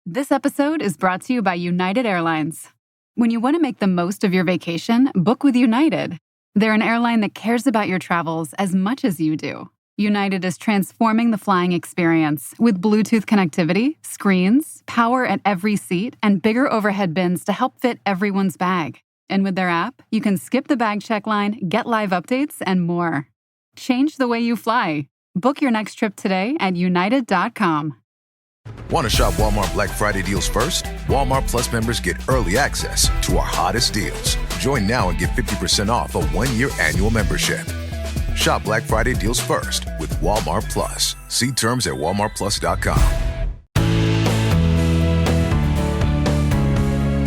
This episode is brought to you by United Airlines. When you want to make the most of your vacation, book with United. They're an airline that cares about your travels as much as you do. United is transforming the flying experience with Bluetooth connectivity, screens, power at every seat, and bigger overhead bins to help fit everyone's bag. And with their app, you can skip the bag check line, get live updates, and more. Change the way you fly. Book your next trip today at united.com. Want to shop Walmart Black Friday deals first? Walmart Plus members get early access to our hottest deals. Join now and get 50% off a one-year annual membership. Shop Black Friday deals first with Walmart Plus. See terms at walmartplus.com.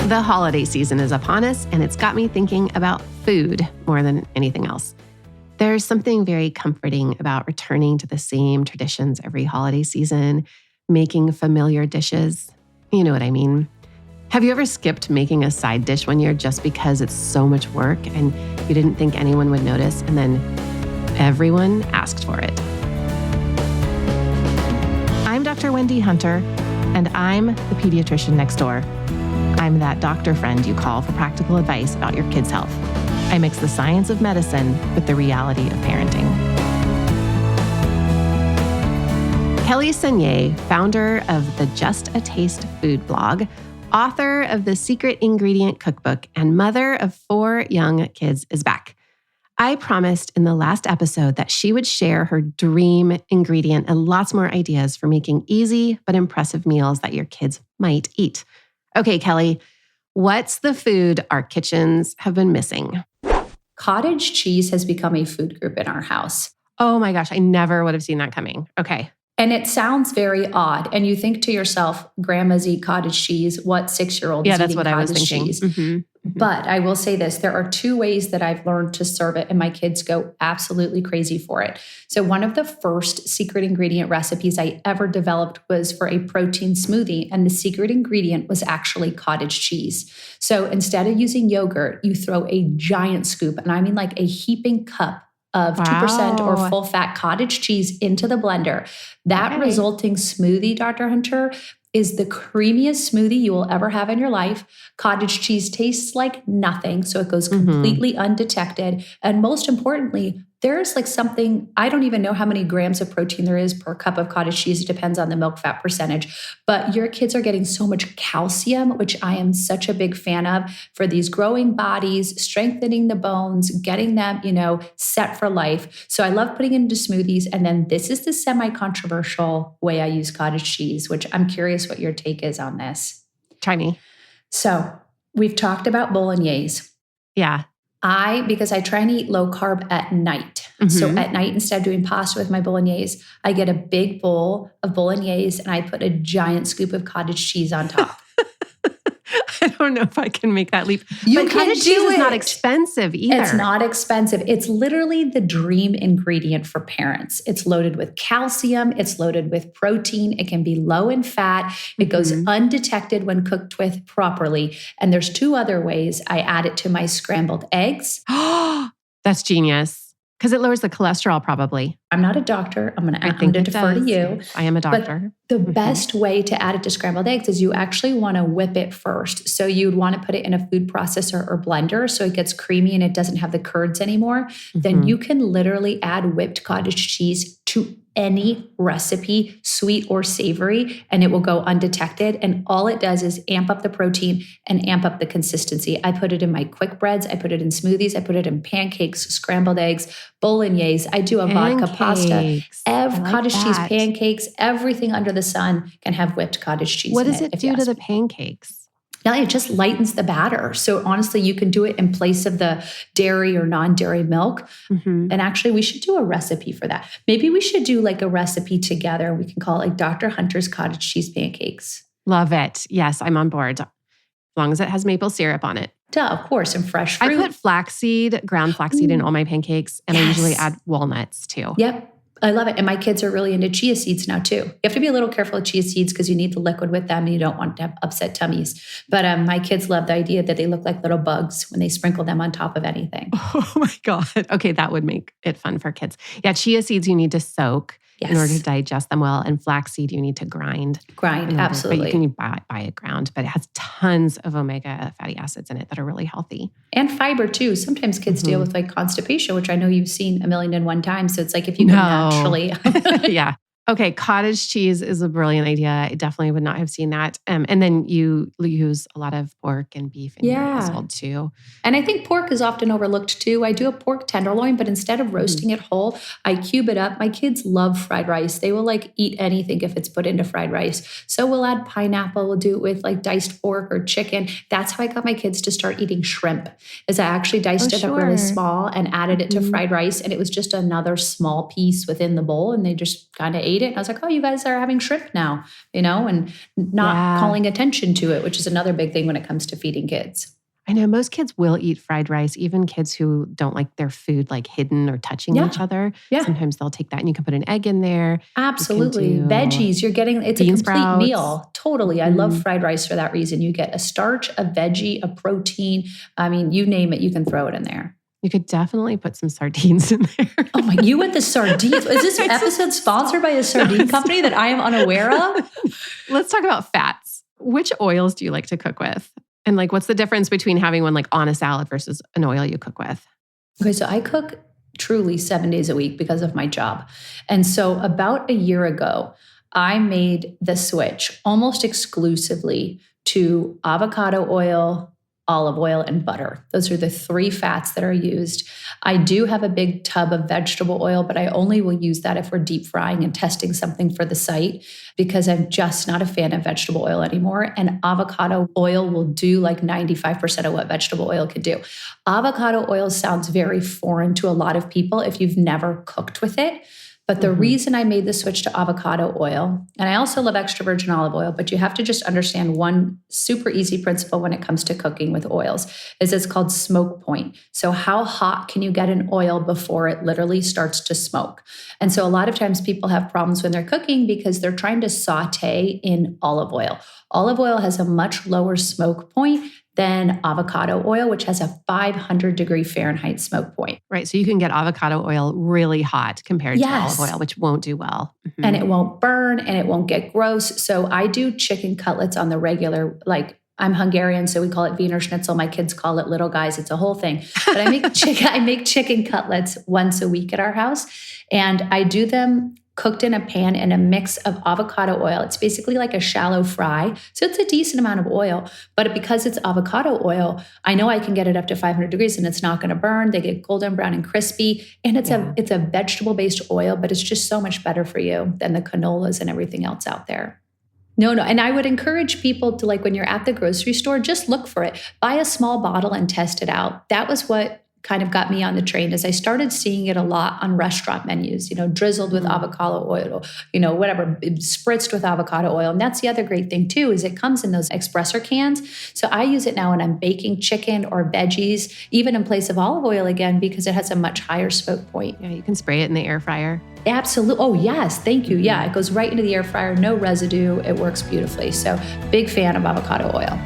The holiday season is upon us, and it's got me thinking about food more than anything else. There's something very comforting about returning to the same traditions every holiday season, making familiar dishes. You know what I mean. Have you ever skipped making a side dish one year just because it's so much work and you didn't think anyone would notice, and then everyone asked for it? I'm Dr. Wendy Hunter, and I'm the pediatrician next door. I'm that doctor friend you call for practical advice about your kids' health. I mix the science of medicine with the reality of parenting. Kelly Senyei, founder of the Just a Taste food blog, author of the Secret Ingredient Cookbook, and mother of 4 young kids, is back. I promised in the last episode that she would share her dream ingredient and lots more ideas for making easy but impressive meals that your kids might eat. Okay, Kelly, what's the food our kitchens have been missing? Cottage cheese has become a food group in our house. Oh my gosh, I never would have seen that coming. Okay. And it sounds very odd. And you think to yourself, grandmas eat cottage cheese. What 6-year-old is eating cottage cheese? But I will say this, there are 2 ways that I've learned to serve it, and my kids go absolutely crazy for it. So one of the first secret ingredient recipes I ever developed was for a protein smoothie, and the secret ingredient was actually cottage cheese. So instead of using yogurt, you throw a giant scoop, and I mean like a heaping cup of 2% or full fat cottage cheese into the blender. That resulting smoothie, Dr. Hunter, is the creamiest smoothie you will ever have in your life. Cottage cheese tastes like nothing, so it goes completely undetected. And most importantly, there's like something, I don't even know how many grams of protein there is per cup of cottage cheese. It depends on the milk fat percentage. But your kids are getting so much calcium, which I am such a big fan of for these growing bodies, strengthening the bones, getting them, set for life. So I love putting it into smoothies. And then this is the semi-controversial way I use cottage cheese, which I'm curious what your take is on this. Try me. So we've talked about bolognese. Yeah. Because I try and eat low carb at night. So at night, instead of doing pasta with my bolognese, I get a big bowl of bolognese and I put a giant scoop of cottage cheese on top. I don't know if I can make that leap. You but can cottage do cheese it. is not expensive either. It's not expensive. It's literally the dream ingredient for parents. It's loaded with calcium. It's loaded with protein. It can be low in fat. It goes undetected when cooked with properly. And there's 2 other ways I add it to my scrambled eggs. That's genius. Because it lowers the cholesterol, probably. I'm not a doctor. I'm going to defer to you. I am a doctor. But the best way to add it to scrambled eggs is you actually want to whip it first. So you'd want to put it in a food processor or blender so it gets creamy and it doesn't have the curds anymore. Then you can literally add whipped cottage cheese to any recipe, sweet or savory, and it will go undetected. And all it does is amp up the protein and amp up the consistency. I put it in my quick breads. I put it in smoothies. I put it in pancakes, scrambled eggs, bolognese. I do a vodka pasta. Cottage cheese pancakes, everything under the sun can have whipped cottage cheese. What does it do to the pancakes? No, it just lightens the batter. So honestly, you can do it in place of the dairy or non-dairy milk. And actually, we should do a recipe for that. Maybe we should do like a recipe together. We can call it like Dr. Hunter's cottage cheese pancakes. Love it. Yes, I'm on board. As long as it has maple syrup on it. Duh, of course, and fresh fruit. I put ground flaxseed in all my pancakes, and I usually add walnuts too. Yep. I love it. And my kids are really into chia seeds now too. You have to be a little careful with chia seeds because you need the liquid with them and you don't want to have upset tummies. But my kids love the idea that they look like little bugs when they sprinkle them on top of anything. Oh my God. Okay, that would make it fun for kids. Yeah, chia seeds you need to soak in order to digest them well. And flaxseed, you need to grind. Absolutely. But you can buy it ground, but it has tons of omega fatty acids in it that are really healthy. And fiber too. Sometimes kids deal with like constipation, which I know you've seen 1,000,001 times. So it's like if you can naturally. Yeah. Okay, cottage cheese is a brilliant idea. I definitely would not have seen that. And then you use a lot of pork and beef in your household too. And I think pork is often overlooked too. I do a pork tenderloin, but instead of roasting it whole, I cube it up. My kids love fried rice. They will like eat anything if it's put into fried rice. So we'll add pineapple. We'll do it with like diced pork or chicken. That's how I got my kids to start eating shrimp, is I actually diced it up really small and added it to fried rice. And it was just another small piece within the bowl. And they just kind of ate it. And I was like, oh, you guys are having shrimp now, and not calling attention to it, which is another big thing when it comes to feeding kids. I know most kids will eat fried rice, even kids who don't like their food like hidden or touching each other. Yeah. Sometimes they'll take that and you can put an egg in there. Absolutely. Veggies, it's a complete sprouts. Meal. Totally. I love fried rice for that reason. You get a starch, a veggie, a protein. I mean, you name it, you can throw it in there. You could definitely put some sardines in there. Oh my, you with the sardines. Is this episode sponsored by a sardine company that I am unaware of? Let's talk about fats. Which oils do you like to cook with? And like, what's the difference between having one like on a salad versus an oil you cook with? Okay, so I cook truly 7 days a week because of my job. And so about a year ago, I made the switch almost exclusively to avocado oil, olive oil, and butter. Those are the 3 fats that are used. I do have a big tub of vegetable oil, but I only will use that if we're deep frying and testing something for the site, because I'm just not a fan of vegetable oil anymore. And avocado oil will do like 95% of what vegetable oil could do. Avocado oil sounds very foreign to a lot of people if you've never cooked with it. But the reason I made the switch to avocado oil, and I also love extra virgin olive oil, but you have to just understand one super easy principle when it comes to cooking with oils, is it's called smoke point. So how hot can you get an oil before it literally starts to smoke? And so a lot of times people have problems when they're cooking because they're trying to saute in olive oil. Olive oil has a much lower smoke point than avocado oil, which has a 500-degree Fahrenheit smoke point. Right. So you can get avocado oil really hot compared to olive oil, which won't do well. Mm-hmm. And it won't burn and it won't get gross. So I do chicken cutlets on the regular, like I'm Hungarian, so we call it Wiener Schnitzel. My kids call it little guys. It's a whole thing. But I make chicken cutlets once a week at our house. And I do them cooked in a pan in a mix of avocado oil. It's basically like a shallow fry. So it's a decent amount of oil, but because it's avocado oil, I know I can get it up to 500 degrees and it's not going to burn. They get golden brown and crispy. And it's a vegetable-based oil, but it's just so much better for you than the canolas and everything else out there. No. And I would encourage people to, like, when you're at the grocery store, just look for it. Buy a small bottle and test it out. That was what kind of got me on the train, as I started seeing it a lot on restaurant menus, drizzled with avocado oil, whatever, spritzed with avocado oil. And that's the other great thing too, is it comes in those espresso cans. So I use it now when I'm baking chicken or veggies, even in place of olive oil again, because it has a much higher smoke point. Yeah, you can spray it in the air fryer. Absolutely. Oh, yes. Thank you. Yeah, it goes right into the air fryer, no residue. It works beautifully. So big fan of avocado oil.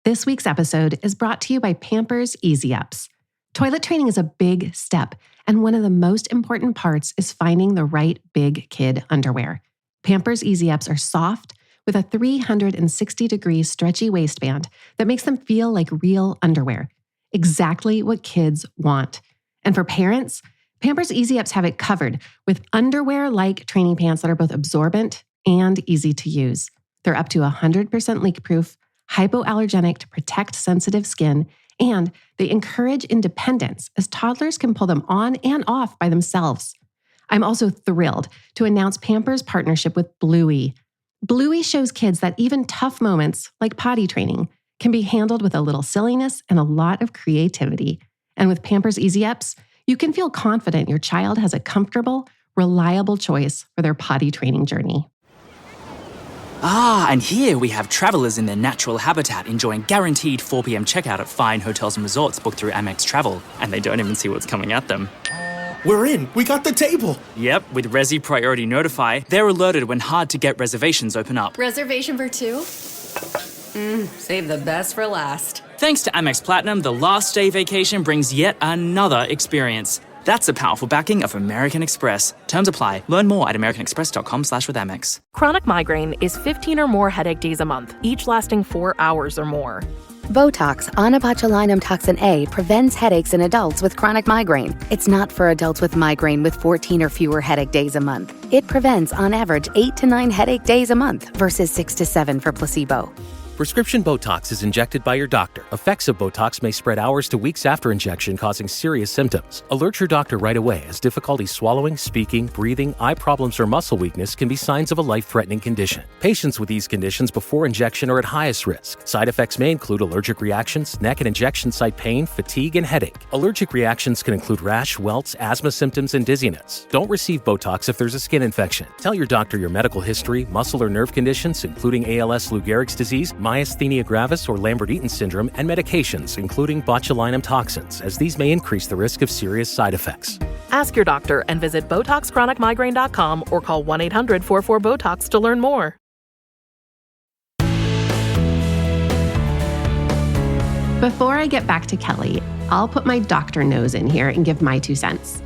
This week's episode is brought to you by Pampers Easy Ups. Toilet training is a big step, and one of the most important parts is finding the right big kid underwear. Pampers Easy Ups are soft, with a 360-degree stretchy waistband that makes them feel like real underwear. Exactly what kids want. And for parents, Pampers Easy Ups have it covered with underwear-like training pants that are both absorbent and easy to use. They're up to 100% leak-proof, hypoallergenic to protect sensitive skin, and they encourage independence as toddlers can pull them on and off by themselves. I'm also thrilled to announce Pampers' partnership with Bluey. Bluey shows kids that even tough moments, like potty training, can be handled with a little silliness and a lot of creativity. And with Pampers Easy Ups, you can feel confident your child has a comfortable, reliable choice for their potty training journey. And here we have travelers in their natural habitat enjoying guaranteed 4 p.m. checkout at fine hotels and resorts booked through Amex Travel, and they don't even see what's coming at them. We're in. We got the table. Yep, with Resi Priority Notify, they're alerted when hard-to-get reservations open up. Reservation for 2? Save the best for last. Thanks to Amex Platinum, the last day vacation brings yet another experience. That's the powerful backing of American Express. Terms apply. Learn more at americanexpress.com/withAmex. Chronic migraine is 15 or more headache days a month, each lasting 4 hours or more. Botox, onabotulinum toxin A, prevents headaches in adults with chronic migraine. It's not for adults with migraine with 14 or fewer headache days a month. It prevents, on average, 8 to 9 headache days a month versus 6 to 7 for placebo. Prescription Botox is injected by your doctor. Effects of Botox may spread hours to weeks after injection, causing serious symptoms. Alert your doctor right away, as difficulty swallowing, speaking, breathing, eye problems, or muscle weakness can be signs of a life-threatening condition. Patients with these conditions before injection are at highest risk. Side effects may include allergic reactions, neck and injection site pain, fatigue, and headache. Allergic reactions can include rash, welts, asthma symptoms, and dizziness. Don't receive Botox if there's a skin infection. Tell your doctor your medical history, muscle or nerve conditions, including ALS, Lou Gehrig's disease, myasthenia gravis or Lambert-Eaton syndrome, and medications, including botulinum toxins, as these may increase the risk of serious side effects. Ask your doctor and visit BotoxChronicMigraine.com or call 1-800-44-BOTOX to learn more. Before I get back to Kelly, I'll put my doctor nose in here and give my 2 cents.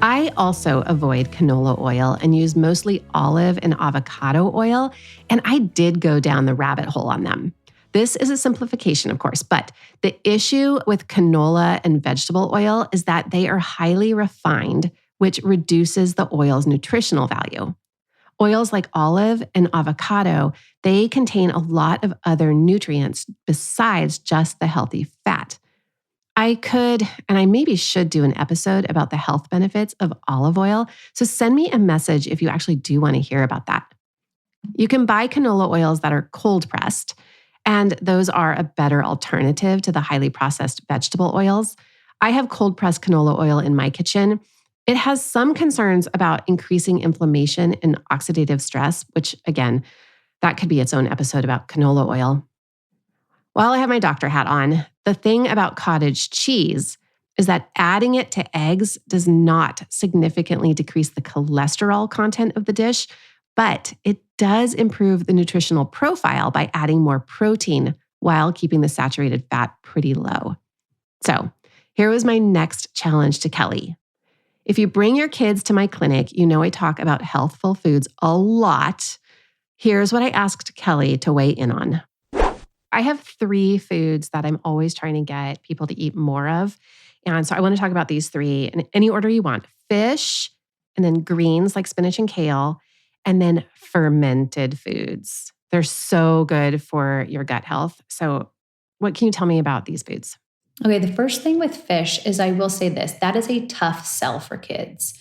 I also avoid canola oil and use mostly olive and avocado oil, and I did go down the rabbit hole on them. This is a simplification, of course, but the issue with canola and vegetable oil is that they are highly refined, which reduces the oil's nutritional value. Oils like olive and avocado, they contain a lot of other nutrients besides just the healthy fat. I could, and I maybe should do an episode about the health benefits of olive oil, so send me a message if you actually do want to hear about that. You can buy canola oils that are cold pressed, and those are a better alternative to the highly processed vegetable oils. I have cold pressed canola oil in my kitchen. It has some concerns about increasing inflammation and oxidative stress, which again, that could be its own episode about canola oil. While I have my doctor hat on, the thing about cottage cheese is that adding it to eggs does not significantly decrease the cholesterol content of the dish, but it does improve the nutritional profile by adding more protein while keeping the saturated fat pretty low. So here was my next challenge to Kelly. If you bring your kids to my clinic, you know I talk about healthful foods a lot. Here's what I asked Kelly to weigh in on. I have 3 foods that I'm always trying to get people to eat more of. And so I want to talk about these 3 in any order you want. Fish, and then greens like spinach and kale, and then fermented foods. They're so good for your gut health. So what can you tell me about these foods? Okay, the first thing with fish is I will say this, that is a tough sell for kids.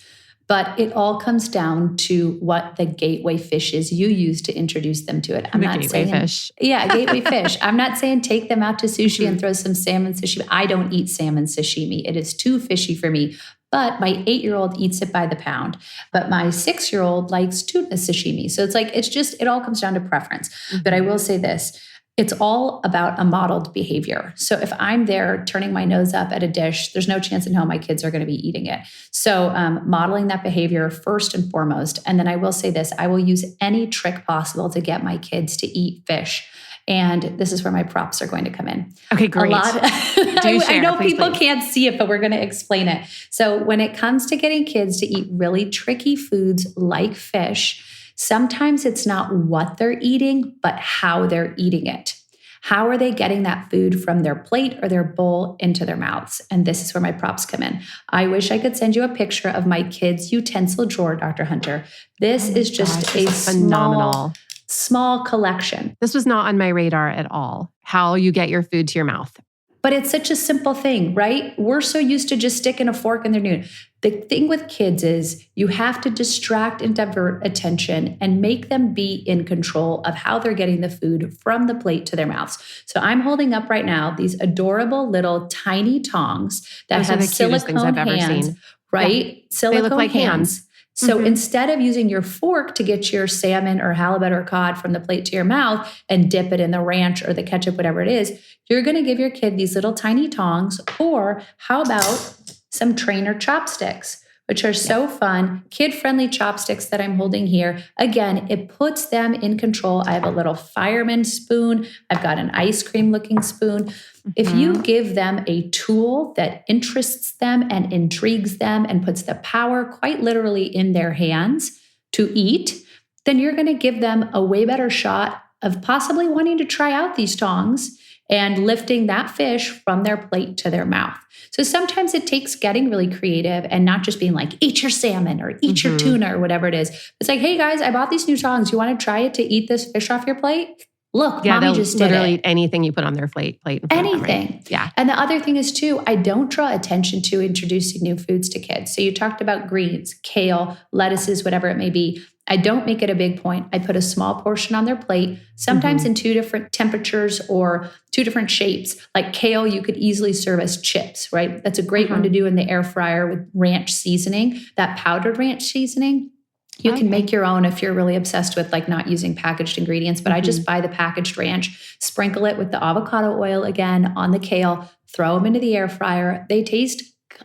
But it all comes down to what the gateway fish is you use to introduce them to it. I'm not saying fish. Yeah, gateway fish. I'm not saying take them out to sushi and throw some salmon sashimi. I don't eat salmon sashimi. It is too fishy for me. But my 8-year-old eats it by the pound. But my 6-year-old likes tuna sashimi. So it's like, it all comes down to preference. But I will say this. It's all about a modeled behavior. So if I'm there turning my nose up at a dish, there's no chance in hell my kids are going to be eating it. So modeling that behavior first and foremost. And then I will say this, I will use any trick possible to get my kids to eat fish. And this is where my props are going to come in. Okay, great. I know people can't see it, but we're going to explain it. So when it comes to getting kids to eat really tricky foods like fish, sometimes it's not what they're eating, but how they're eating it. How are they getting that food from their plate or their bowl into their mouths? And this is where my props come in. I wish I could send you a picture of my kids' utensil drawer, Dr. Hunter. This is just a phenomenal, small collection. This was not on my radar at all, how you get your food to your mouth. But it's such a simple thing, right? We're so used to just sticking a fork in their noon. The thing with kids is you have to distract and divert attention and make them be in control of how they're getting the food from the plate to their mouths. So I'm holding up right now these adorable little tiny tongs that have silicone hands, right? Yeah. Silicone they look like hands. So instead of using your fork to get your salmon or halibut or cod from the plate to your mouth and dip it in the ranch or the ketchup, whatever it is, you're going to give your kid these little tiny tongs, or how about some trainer chopsticks, which are so fun, kid-friendly chopsticks that I'm holding here. Again, it puts them in control. I have a little fireman spoon. I've got an ice cream looking spoon. If you give them a tool that interests them and intrigues them and puts the power quite literally in their hands to eat, then you're going to give them a way better shot of possibly wanting to try out these tongs and lifting that fish from their plate to their mouth. So sometimes it takes getting really creative and not just being like, eat your salmon or eat your tuna or whatever it is. It's like, hey guys, I bought these new tongs. You want to try it to eat this fish off your plate? Look, mommy just did literally it. Eat anything you put on their plate in front anything. of them, right? Yeah. And the other thing is too, I don't draw attention to introducing new foods to kids. So you talked about greens, kale, lettuces, whatever it may be. I don't make it a big point. I put a small portion on their plate, sometimes in 2 different temperatures or 2 different shapes. Like kale, you could easily serve as chips, right? That's a great one to do in the air fryer with ranch seasoning, that powdered ranch seasoning. You can make your own if you're really obsessed with like not using packaged ingredients, but I just buy the packaged ranch, sprinkle it with the avocado oil again on the kale, throw them into the air fryer. They taste,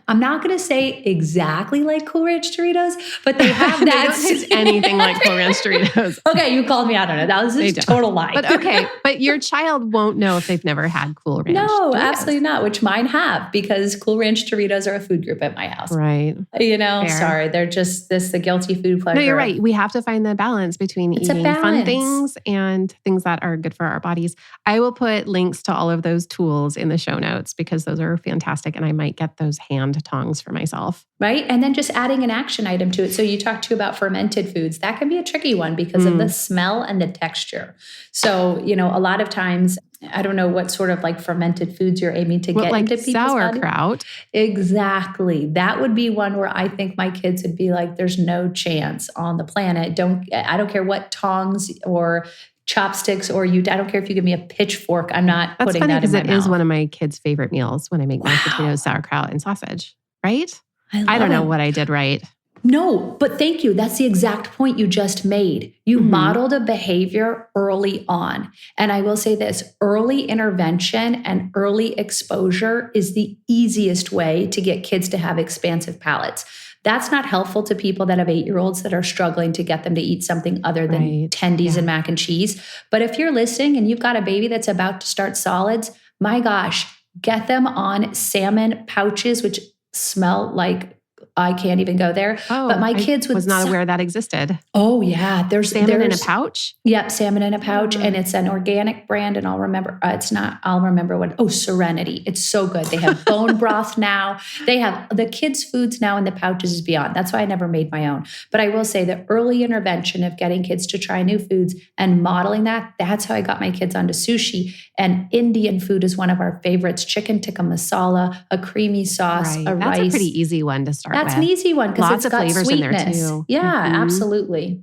I'm not going to say exactly like Cool Ranch Doritos, but they have that. They don't taste anything like Cool Ranch Doritos. Okay, you called me out on it. That was a total lie. But okay, but your child won't know if they've never had Cool Ranch No, Doritos. Absolutely not, which mine have, because Cool Ranch Doritos are a food group at my house. Right. You know, Fair. Sorry, they're just the guilty food pleasure. No, you're right. We have to find the balance between eating fun things and things that are good for our bodies. I will put links to all of those tools in the show notes because those are fantastic, and I might get those hand tongs for myself. Right. And then just adding an action item to it. So you talked to about fermented foods. That can be a tricky one because of the smell and the texture. So, you know, a lot of times, I don't know what sort of like fermented foods you're aiming to get into people's sauerkraut. Body. Exactly. That would be one where I think my kids would be like, there's no chance on the planet. I don't care what tongs or chopsticks or I don't care if you give me a pitchfork. I'm not putting that in my mouth. That's funny because it is one of my kids' favorite meals when I make mashed potatoes, sauerkraut, and sausage. Right? I don't know what I did right. No, but thank you. That's the exact point you just made. You modeled a behavior early on. And I will say this, early intervention and early exposure is the easiest way to get kids to have expansive palates. That's not helpful to people that have 8-year-olds that are struggling to get them to eat something other than tendies and mac and cheese. But if you're listening and you've got a baby that's about to start solids, my gosh, get them on salmon pouches, which smell like I can't even go there. Oh, but my kids was not aware that existed. Oh yeah, there's salmon in a pouch. Yep, salmon in a pouch, and it's an organic brand. And I'll remember I'll remember what. Oh, Serenity. It's so good. They have bone broth now. They have the kids' foods now in the pouches is beyond. That's why I never made my own. But I will say the early intervention of getting kids to try new foods and modeling that. That's how I got my kids onto sushi. And Indian food is one of our favorites. Chicken tikka masala, a creamy sauce, a rice. That's a pretty easy one to start. That's an easy one because it's of got flavors sweetness. in there too. Yeah, absolutely.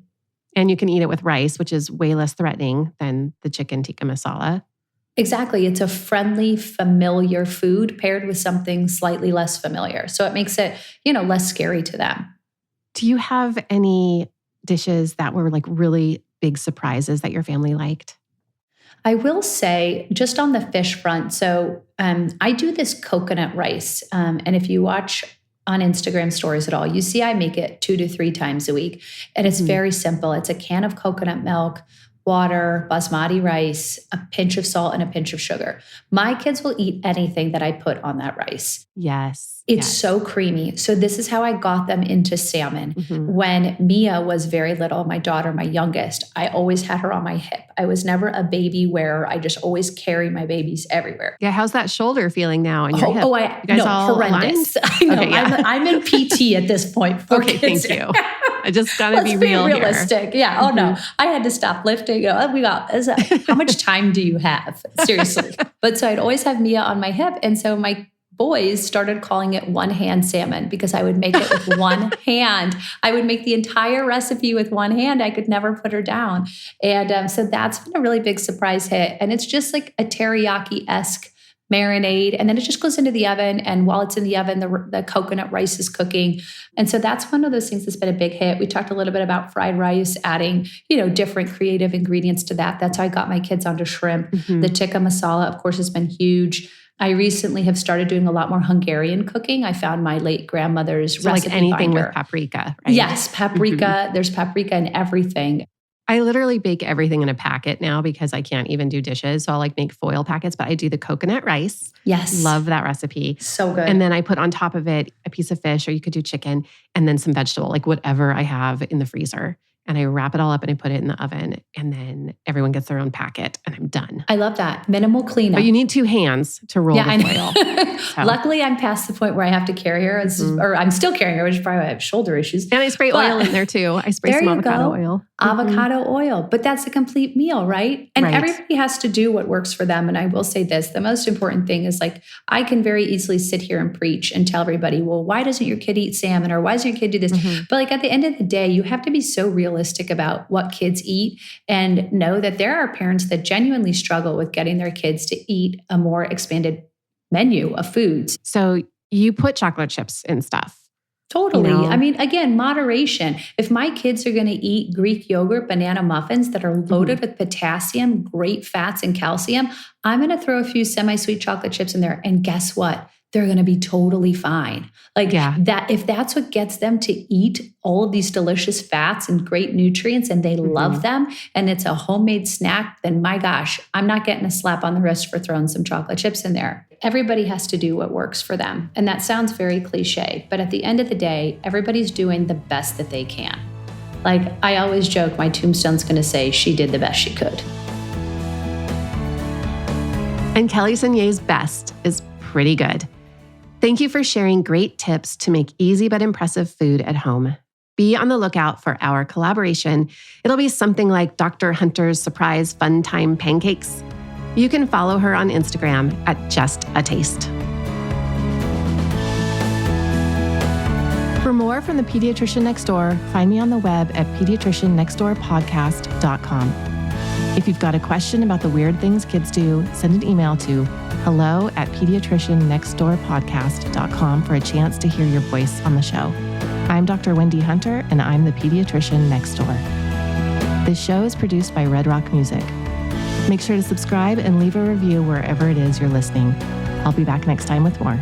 And you can eat it with rice, which is way less threatening than the chicken tikka masala. Exactly. It's a friendly, familiar food paired with something slightly less familiar. So it makes it, less scary to them. Do you have any dishes that were like really big surprises that your family liked? I will say, just on the fish front, so I do this coconut rice. And if you watch on Instagram stories at all, you see I make it 2 to 3 times a week. And it's very simple. It's a can of coconut milk, water, basmati rice, a pinch of salt, and a pinch of sugar. My kids will eat anything that I put on that rice. Yes. It's so creamy. So this is how I got them into salmon. When Mia was very little, my daughter, my youngest, I always had her on my hip. I was never a baby wearer. I just always carry my babies everywhere. Yeah. How's that shoulder feeling now in your hip? Oh, horrendous. I know. Okay, yeah. I'm in PT at this point. Okay, thank you. I just got to be realistic. Here. Yeah. Oh no, I had to stop lifting. How much time do you have? Seriously. But so I'd always have Mia on my hip. And so my boys started calling it one-hand salmon because I would make it with one hand. I would make the entire recipe with one hand. I could never put her down. And so that's been a really big surprise hit. And it's just like a teriyaki-esque marinade. And then it just goes into the oven. And while it's in the oven, the coconut rice is cooking. And so that's one of those things that's been a big hit. We talked a little bit about fried rice, adding, different creative ingredients to that. That's how I got my kids onto shrimp. The tikka masala, of course, has been huge. I recently have started doing a lot more Hungarian cooking. I found my late grandmother's recipe like anything binder. with paprika, right? Yes, paprika. There's paprika in everything. I literally bake everything in a packet now because I can't even do dishes. So I'll like make foil packets, but I do the coconut rice. Yes. Love that recipe. So good. And then I put on top of it a piece of fish, or you could do chicken, and then some vegetable, like whatever I have in the freezer. And I wrap it all up and I put it in the oven. And then everyone gets their own packet and I'm done. I love that. Minimal cleanup. But you need 2 hands to roll the foil. So. Luckily, I'm past the point where I have to carry her. Or I'm still carrying her, which is probably why I have shoulder issues. And I spray oil in there too. I spray some avocado oil. Avocado oil. But that's a complete meal, right? And everybody has to do what works for them. And I will say this, the most important thing is like, I can very easily sit here and preach and tell everybody, well, why doesn't your kid eat salmon? Or why doesn't your kid do this? But like at the end of the day, you have to be so realistic about what kids eat and know that there are parents that genuinely struggle with getting their kids to eat a more expanded menu of foods. So you put chocolate chips in stuff. Totally. I mean, again, moderation. If my kids are going to eat Greek yogurt, banana muffins that are loaded with potassium, great fats, and calcium, I'm going to throw a few semi-sweet chocolate chips in there. And guess what? They're going to be totally fine. Like that, if that's what gets them to eat all of these delicious fats and great nutrients and they love them and it's a homemade snack, then my gosh, I'm not getting a slap on the wrist for throwing some chocolate chips in there. Everybody has to do what works for them. And that sounds very cliche, but at the end of the day, everybody's doing the best that they can. Like I always joke, my tombstone's going to say she did the best she could. And Kelly Senyei's best is pretty good. Thank you for sharing great tips to make easy but impressive food at home. Be on the lookout for our collaboration. It'll be something like Dr. Hunter's surprise fun time pancakes. You can follow her on Instagram at JustATaste. For more from the Pediatrician Next Door, find me on the web at pediatriciannextdoorpodcast.com. If you've got a question about the weird things kids do, send an email to hello@pediatriciannextdoorpodcast.com for a chance to hear your voice on the show. I'm Dr. Wendy Hunter, and I'm the Pediatrician Next Door. This show is produced by Red Rock Music. Make sure to subscribe and leave a review wherever it is you're listening. I'll be back next time with more.